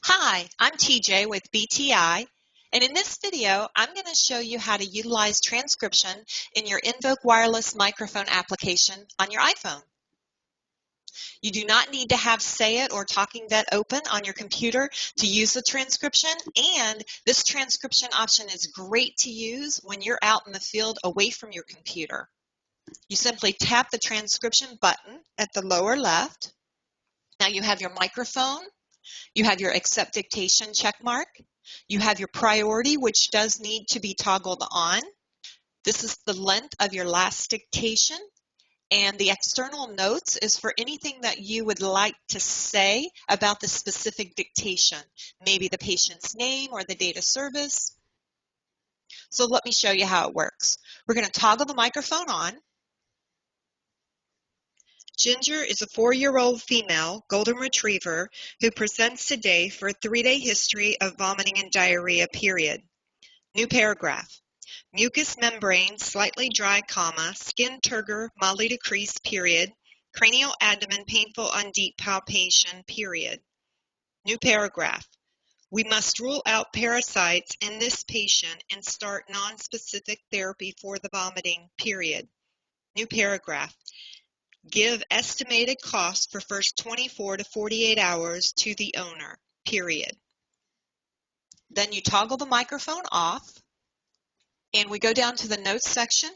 Hi, I'm TJ with BTI, and in this video, I'm going to show you how to utilize transcription in your NVOQ wireless microphone application on your iPhone. You do not need to have Sayit or Talkingvet open on your computer to use the transcription, and this transcription option is great to use when you're out in the field away from your computer. You simply tap the transcription button at the lower left. Now you have your microphone. You have your accept dictation check mark. You have your priority, which does need to be toggled on. This is the length of your last dictation. And the external notes is for anything that you would like to say about the specific dictation, maybe the patient's name or the date of service. So let me show you how it works. We're going to toggle the microphone on. Ginger is a 4-year-old female golden retriever who presents today for a 3-day history of vomiting and diarrhea, period. New paragraph. Mucous membrane slightly dry, skin turgor mildly decreased, period. Cranial abdomen painful on deep palpation, period. New paragraph. We must rule out parasites in this patient and start non-specific therapy for the vomiting, period. New paragraph. Give estimated cost for first 24 to 48 hours to the owner, period. Then you toggle the microphone off, and we go down to the notes section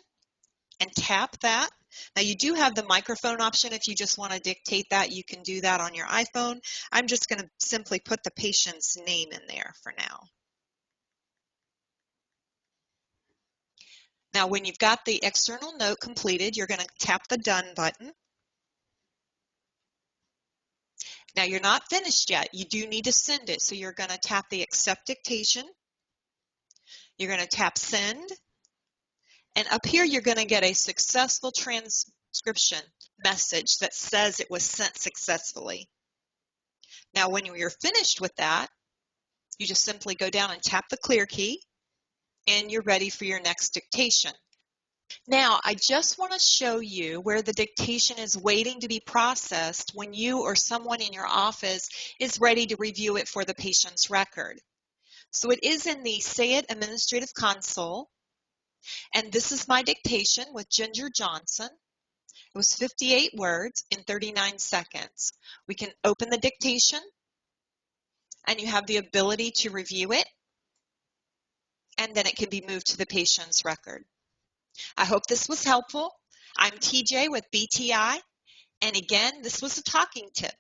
and tap that. Now you do have the microphone option. If you just want to dictate that, you can do that on your iPhone. I'm just going to simply put the patient's name in there for now. Now when you've got the external note completed, you're going to tap the Done button. Now you're not finished yet. You do need to send it. So you're going to tap the Accept Dictation. You're going to tap Send. And up here you're going to get a successful transcription message that says it was sent successfully. Now when you're finished with that, you just simply go down and tap the Clear key, and you're ready for your next dictation. Now, I just want to show you where the dictation is waiting to be processed when you or someone in your office is ready to review it for the patient's record. So it is in the Sayit Administrative Console, and this is my dictation with Ginger Johnson. It was 58 words in 39 seconds. We can open the dictation, and you have the ability to review it, and then it can be moved to the patient's record. I hope this was helpful. I'm TJ with BTI, and again, this was a talking tip.